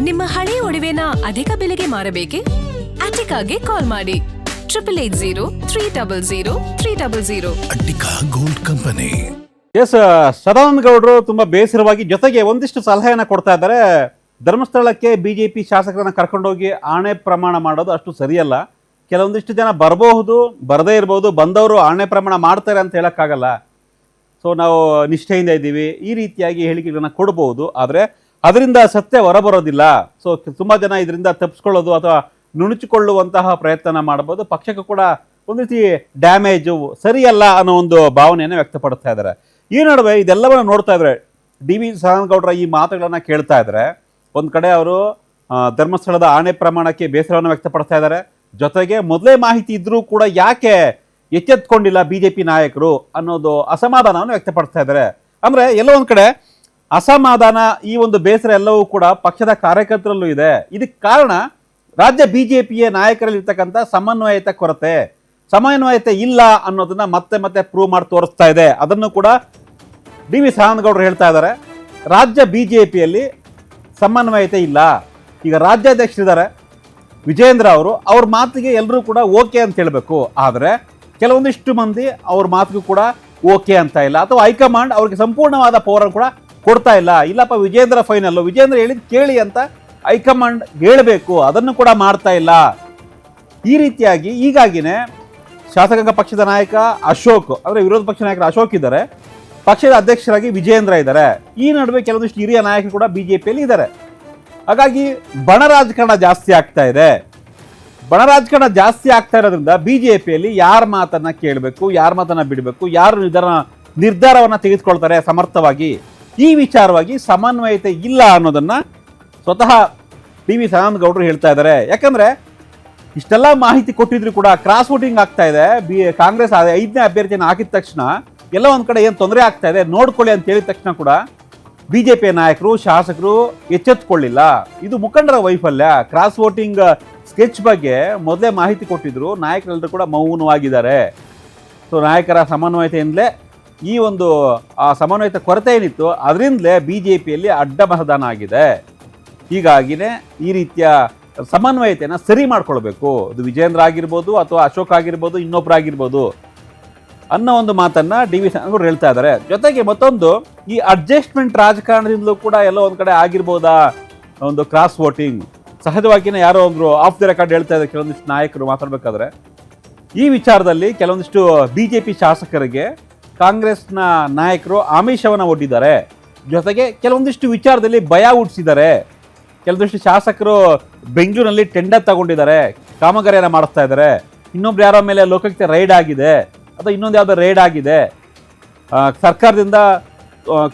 ನಿಮ್ಮ ಹಳೆಯ ಒಡವೆನ ಅಧಿಕ ಬೆಲೆಗೆ ಮಾರಬೇಕೆ? ಅಟಿಕಾಗೆ ಕಾಲ್ ಮಾಡಿ 8880 Attica gold company. Yes, Sadananda ಗೌಡರು ತುಂಬಾ ಬೇಸರವಾಗಿ ಜೊತೆಗೆ ಒಂದಿಷ್ಟು ಸಲಹೆಯನ್ನ ಕೊಡ್ತಾ ಇದ್ದಾರೆ. ಧರ್ಮಸ್ಥಳಕ್ಕೆ ಬಿಜೆಪಿ ಶಾಸಕರನ್ನ ಕರ್ಕೊಂಡೋಗಿ ಆಣೆ ಪ್ರಮಾಣ ಮಾಡೋದು ಅಷ್ಟು ಸರಿಯಲ್ಲ. ಕೆಲವೊಂದಿಷ್ಟು ಜನ ಬರಬಹುದು, ಬರದೇ ಇರಬಹುದು, ಬಂದವರು ಆಣೆ ಪ್ರಮಾಣ ಮಾಡ್ತಾರೆ ಅಂತ ಹೇಳಕ್ಕಾಗಲ್ಲ. ಸೊ ನಾವು ನಿಷ್ಠೆಯಿಂದ ಇದ್ದೀವಿ, ಈ ರೀತಿಯಾಗಿ ಹೇಳಿಕೆಗಳನ್ನ ಕೊಡಬಹುದು, ಆದರೆ ಅದರಿಂದ ಸತ್ಯ ಹೊರಬರೋದಿಲ್ಲ. ಸೊ ತುಂಬಾ ಜನ ಇದರಿಂದ ತಪ್ಪಿಸ್ಕೊಳ್ಳೋದು ಅಥವಾ ನುಣುಚಿಕೊಳ್ಳುವಂತಹ ಪ್ರಯತ್ನ ಮಾಡಬಹುದು. ಪಕ್ಷಕ್ಕೂ ಕೂಡ ಒಂದು ರೀತಿ ಡ್ಯಾಮೇಜು ಸರಿಯಲ್ಲ ಅನ್ನೋ ಒಂದು ಭಾವನೆಯನ್ನು ವ್ಯಕ್ತಪಡಿಸ್ತಾ ಇದ್ದಾರೆ. ಈ ನಡುವೆ ಇದೆಲ್ಲವನ್ನು ನೋಡ್ತಾ ಇದ್ರೆ ಡಿ.ವಿ. ಸದಾನಂದ ಗೌಡರ ಈ ಮಾತುಗಳನ್ನ ಕೇಳ್ತಾ ಇದ್ರೆ ಒಂದು ಕಡೆ ಅವರು ಧರ್ಮಸ್ಥಳದ ಆಣೆ ಪ್ರಮಾಣಕ್ಕೆ ಬೇಸರವನ್ನು ವ್ಯಕ್ತಪಡಿಸ್ತಾ ಇದ್ದಾರೆ. ಜೊತೆಗೆ ಮೊದಲೇ ಮಾಹಿತಿ ಇದ್ರೂ ಕೂಡ ಯಾಕೆ ಎಚ್ಚೆತ್ಕೊಂಡಿಲ್ಲ ಬಿಜೆಪಿ ನಾಯಕರು ಅನ್ನೋದು ಅಸಮಾಧಾನವನ್ನು ವ್ಯಕ್ತಪಡಿಸ್ತಾ ಇದ್ದಾರೆ. ಅಂದ್ರೆ ಎಲ್ಲೋ ಒಂದ್ ಕಡೆ ಅಸಮಾಧಾನ, ಈ ಒಂದು ಬೇಸರ ಎಲ್ಲವೂ ಕೂಡ ಪಕ್ಷದ ಕಾರ್ಯಕರ್ತರಲ್ಲೂ ಇದೆ. ಇದಕ್ಕೆ ಕಾರಣ ರಾಜ್ಯ ಬಿಜೆಪಿಯ ನಾಯಕರಲ್ಲಿ ಇರ್ತಕ್ಕಂಥ ಸಮನ್ವಯತೆ ಇಲ್ಲ ಅನ್ನೋದನ್ನ ಮತ್ತೆ ಮತ್ತೆ ಪ್ರೂವ್ ಮಾಡಿ ತೋರಿಸ್ತಾ ಇದೆ. ಅದನ್ನು ಕೂಡ ಡಿ.ವಿ. ಸದಾನಂದ ಗೌಡರು ಹೇಳ್ತಾ ಇದ್ದಾರೆ. ರಾಜ್ಯ ಬಿಜೆಪಿಯಲ್ಲಿ ಸಮನ್ವಯತೆ ಇಲ್ಲ. ಈಗ ರಾಜ್ಯಾಧ್ಯಕ್ಷರಿದ್ದಾರೆ ವಿಜೇಂದ್ರ ಅವರು, ಅವ್ರ ಮಾತಿಗೆ ಎಲ್ಲರೂ ಕೂಡ ಓಕೆ ಅಂತ ಹೇಳಬೇಕು. ಆದರೆ ಕೆಲವೊಂದಿಷ್ಟು ಮಂದಿ ಅವ್ರ ಮಾತಿಗೂ ಕೂಡ ಓಕೆ ಅಂತ ಇಲ್ಲ, ಅಥವಾ ಹೈಕಮಾಂಡ್ ಅವ್ರಿಗೆ ಸಂಪೂರ್ಣವಾದ ಪವರ್ ಕೂಡ ಕೊಡ್ತಾ ಇಲ್ಲ. ಇಲ್ಲಪ್ಪ ವಿಜೇಂದ್ರ ಫೈನಲ್ಲು, ವಿಜೇಂದ್ರ ಹೇಳಿದ್ ಕೇಳಿ ಅಂತ ಹೈಕಮಾಂಡ್ ಹೇಳಬೇಕು, ಅದನ್ನು ಕೂಡ ಮಾಡ್ತಾ ಇಲ್ಲ. ಈ ರೀತಿಯಾಗಿ ಹೀಗಾಗಿನೇ ಶಾಸಕಾಂಗ ಪಕ್ಷದ ನಾಯಕ ಅಶೋಕ್, ಅಂದರೆ ವಿರೋಧ ಪಕ್ಷ ನಾಯಕರು ಅಶೋಕ್ ಇದ್ದಾರೆ, ಪಕ್ಷದ ಅಧ್ಯಕ್ಷರಾಗಿ ವಿಜೇಂದ್ರ ಇದ್ದಾರೆ. ಈ ನಡುವೆ ಕೆಲವೊಂದಿಷ್ಟು ಹಿರಿಯ ನಾಯಕರು ಕೂಡ ಬಿಜೆಪಿಯಲ್ಲಿ ಇದ್ದಾರೆ. ಹಾಗಾಗಿ ಬಣ ರಾಜಕಾರಣ ಜಾಸ್ತಿ ಆಗ್ತಾ ಇದೆ. ಬಣ ರಾಜಕಾರಣ ಜಾಸ್ತಿ ಆಗ್ತಾ ಇರೋದ್ರಿಂದ ಬಿಜೆಪಿಯಲ್ಲಿ ಯಾರ ಮಾತನ್ನ ಕೇಳಬೇಕು, ಯಾರ ಮಾತನ್ನ ಬಿಡಬೇಕು, ಯಾರು ನಿರ್ಧಾರವನ್ನ ತೆಗೆದುಕೊಳ್ತಾರೆ ಸಮರ್ಥವಾಗಿ, ಈ ವಿಚಾರವಾಗಿ ಸಮನ್ವಯತೆ ಇಲ್ಲ ಅನ್ನೋದನ್ನ ಸ್ವತಃ ಡಿ.ವಿ. ಸದಾನಂದ ಗೌಡರು ಹೇಳ್ತಾ ಇದ್ದಾರೆ. ಯಾಕಂದ್ರೆ ಇಷ್ಟೆಲ್ಲ ಮಾಹಿತಿ ಕೊಟ್ಟಿದ್ರು ಕೂಡ ಕ್ರಾಸ್ ವೋಟಿಂಗ್ ಆಗ್ತಾ ಇದೆ. ಕಾಂಗ್ರೆಸ್ 5ನೇ ಅಭ್ಯರ್ಥಿಯನ್ನು ಹಾಕಿದ ತಕ್ಷಣ ಎಲ್ಲ ಒಂದ್ ಕಡೆ ಏನು ತೊಂದರೆ ಆಗ್ತಾ ಇದೆ ನೋಡ್ಕೊಳ್ಳಿ ಅಂತ ಹೇಳಿದ ತಕ್ಷಣ ಕೂಡ ಬಿಜೆಪಿ ನಾಯಕರು, ಶಾಸಕರು ಎಚ್ಚೆತ್ತುಕೊಳ್ಳಿಲ್ಲ. ಇದು ಮುಖಂಡರ ವೈಫಲ್ಯ. ಕ್ರಾಸ್ ವೋಟಿಂಗ್ ಸ್ಕೆಚ್ ಬಗ್ಗೆ ಮೊದಲೇ ಮಾಹಿತಿ ಕೊಟ್ಟಿದ್ರು, ನಾಯಕರೆಲ್ಲರೂ ಕೂಡ ಮೌನವಾಗಿದ್ದಾರೆ. ಸೊ ನಾಯಕರ ಸಮನ್ವಯತೆಯಿಂದಲೇ ಈ ಒಂದು ಸಮನ್ವಯತೆ ಕೊರತೆ ಏನಿತ್ತು ಅದರಿಂದಲೇ ಬಿಜೆಪಿಯಲ್ಲಿ ಅಡ್ಡ ಮತದಾನ ಆಗಿದೆ. ಹೀಗಾಗಿನೇ ಈ ರೀತಿಯ ಸಮನ್ವಯತೆಯನ್ನು ಸರಿ ಮಾಡ್ಕೊಳ್ಬೇಕು. ಅದು ವಿಜೇಂದ್ರ ಆಗಿರ್ಬೋದು ಅಥವಾ ಅಶೋಕ್ ಆಗಿರ್ಬೋದು, ಇನ್ನೊಬ್ಬರಾಗಿರ್ಬೋದು ಅನ್ನೋ ಒಂದು ಮಾತನ್ನ ಡಿ.ವಿ. ಸದಾನಂದ ಹೇಳ್ತಾ ಇದ್ದಾರೆ. ಜೊತೆಗೆ ಮತ್ತೊಂದು, ಈ ಅಡ್ಜಸ್ಟ್ಮೆಂಟ್ ರಾಜಕಾರಣದಿಂದಲೂ ಕೂಡ ಎಲ್ಲೋ ಒಂದ್ ಕಡೆ ಆಗಿರ್ಬೋದಾ ಒಂದು ಕ್ರಾಸ್ ವೋಟಿಂಗ್. ಸಹಜವಾಗಿನೇ ಯಾರೋ ಒಂದು ಆಫ್ ದಿ ರೆಕಾರ್ಡ್ ಹೇಳ್ತಾ ಇದ್ದಾರೆ ಕೆಲವೊಂದಿಷ್ಟು ನಾಯಕರು ಮಾತಾಡ್ಬೇಕಾದ್ರೆ, ಈ ವಿಚಾರದಲ್ಲಿ ಕೆಲವೊಂದಿಷ್ಟು ಬಿಜೆಪಿ ಶಾಸಕರಿಗೆ ಕಾಂಗ್ರೆಸ್ನ ನಾಯಕರು ಆಮಿಷವನ್ನು ಒಡ್ಡಿದ್ದಾರೆ. ಜೊತೆಗೆ ಕೆಲವೊಂದಿಷ್ಟು ವಿಚಾರದಲ್ಲಿ ಭಯ ಹುಟ್ಟಿಸಿದ್ದಾರೆ. ಕೆಲವೊಂದಿಷ್ಟು ಶಾಸಕರು ಬೆಂಗಳೂರಿನಲ್ಲಿ ಟೆಂಡರ್ ತಗೊಂಡಿದ್ದಾರೆ, ಕಾಮಗಾರಿಯನ್ನು ಮಾಡಿಸ್ತಾ ಇದ್ದಾರೆ. ಇನ್ನೊಬ್ರು ಯಾರೋ ಮೇಲೆ ಲೋಕಾಯುಕ್ತ ರೈಡ್ ಆಗಿದೆ, ಅಥವಾ ಇನ್ನೊಂದು ಯಾವುದೋ ರೈಡ್ ಆಗಿದೆ. ಸರ್ಕಾರದಿಂದ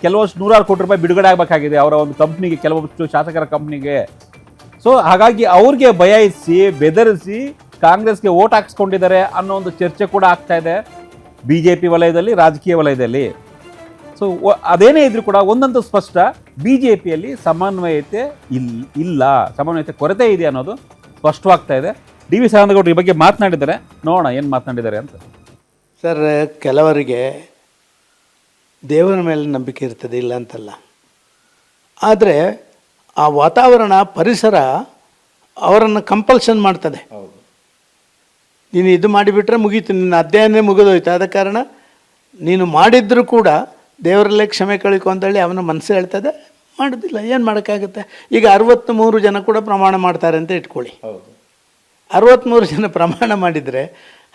ಕೆಲವಷ್ಟು 100 ಕೋಟಿ ರೂಪಾಯಿ ಬಿಡುಗಡೆ ಆಗಬೇಕಾಗಿದೆ ಅವರ ಒಂದು ಕಂಪ್ನಿಗೆ, ಕೆಲವೊಂದು ಶಾಸಕರ ಕಂಪ್ನಿಗೆ. ಸೊ ಹಾಗಾಗಿ ಅವ್ರಿಗೆ ಭಯ ಇರಿಸಿ ಬೆದರಿಸಿ ಕಾಂಗ್ರೆಸ್ಗೆ ಓಟ್ ಹಾಕ್ಸ್ಕೊಂಡಿದ್ದಾರೆ ಅನ್ನೋ ಒಂದು ಚರ್ಚೆ ಕೂಡ ಆಗ್ತಾ ಇದೆ ಬಿಜೆಪಿ ವಲಯದಲ್ಲಿ, ರಾಜಕೀಯ ವಲಯದಲ್ಲಿ. ಸೊ ಅದೇನೇ ಇದ್ರೂ ಕೂಡ ಒಂದಂತೂ ಸ್ಪಷ್ಟ, ಬಿಜೆಪಿಯಲ್ಲಿ ಸಮನ್ವಯತೆ ಇಲ್ಲ, ಸಮನ್ವಯತೆ ಕೊರತೆ ಇದೆ ಅನ್ನೋದು ಸ್ಪಷ್ಟವಾಗ್ತಾ ಇದೆ. ಡಿ.ವಿ. ಸದಾನಂದ ಗೌಡರು ಈ ಬಗ್ಗೆ ಮಾತನಾಡಿದ್ದಾರೆ, ನೋಡೋಣ ಏನು ಮಾತನಾಡಿದ್ದಾರೆ ಅಂತ. ಸರ್, ಕೆಲವರಿಗೆ ದೇವರ ಮೇಲೆ ನಂಬಿಕೆ ಇರ್ತದೆ, ಇಲ್ಲ ಅಂತಲ್ಲ. ಆದರೆ ಆ ವಾತಾವರಣ, ಪರಿಸರ ಅವರನ್ನು ಕಂಪಲ್ಷನ್ ಮಾಡ್ತದೆ. ನೀನು ಇದು ಮಾಡಿಬಿಟ್ರೆ ಮುಗೀತು, ನಿನ್ನ ಅಧ್ಯಯನ ಮುಗಿದೋಯ್ತು. ಆದ ಕಾರಣ ನೀನು ಮಾಡಿದ್ರೂ ಕೂಡ ದೇವರಲ್ಲೇ ಕ್ಷಮೆ ಕಳಿಕೊ ಅಂತೇಳಿ ಅವನ ಮನಸ್ಸು ಹೇಳ್ತದೆ, ಮಾಡೋದಿಲ್ಲ. ಏನು ಮಾಡೋಕ್ಕಾಗುತ್ತೆ? ಈಗ 63 ಜನ ಕೂಡ ಪ್ರಮಾಣ ಮಾಡ್ತಾರೆ ಅಂತ ಇಟ್ಕೊಳ್ಳಿ. 63 ಜನ ಪ್ರಮಾಣ ಮಾಡಿದರೆ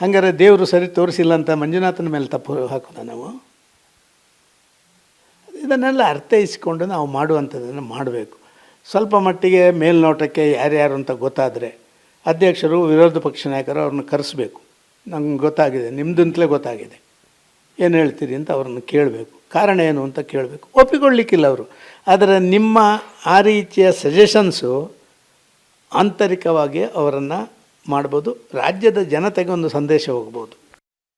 ಹಂಗಾರೆ ದೇವರು ಸರಿ ತೋರಿಸಿಲ್ಲ ಅಂತ ಮಂಜುನಾಥನ ಮೇಲೆ ತಪ್ಪು ಹಾಕೋದ ನಾವು? ಇದನ್ನೆಲ್ಲ ಅರ್ಥೈಸಿಕೊಂಡು ನಾವು ಮಾಡುವಂಥದ್ದನ್ನು ಮಾಡಬೇಕು. ಸ್ವಲ್ಪ ಮಟ್ಟಿಗೆ ಮೇಲ್ನೋಟಕ್ಕೆ ಯಾರ್ಯಾರು ಅಂತ ಗೊತ್ತಾದರೆ ಅಧ್ಯಕ್ಷರು, ವಿರೋಧ ಪಕ್ಷ ನಾಯಕರು ಅವ್ರನ್ನ ಕರೆಸಬೇಕು. ನಂಗೆ ಗೊತ್ತಾಗಿದೆ, ನಿಮ್ಮದಂತಲೇ ಗೊತ್ತಾಗಿದೆ, ಏನು ಹೇಳ್ತೀರಿ ಅಂತ ಅವ್ರನ್ನ ಕೇಳಬೇಕು. ಕಾರಣ ಏನು ಅಂತ ಕೇಳಬೇಕು. ಒಪ್ಪಿಕೊಳ್ಳಿಕ್ಕಿಲ್ಲ ಅವರು. ಆದರೆ ನಿಮ್ಮ ಆ ರೀತಿಯ ಸಜೆಷನ್ಸು ಆಂತರಿಕವಾಗಿ ಅವರನ್ನು ಮಾಡ್ಬೋದು. ರಾಜ್ಯದ ಜನತೆಗೆ ಒಂದು ಸಂದೇಶ ಹೋಗ್ಬೋದು.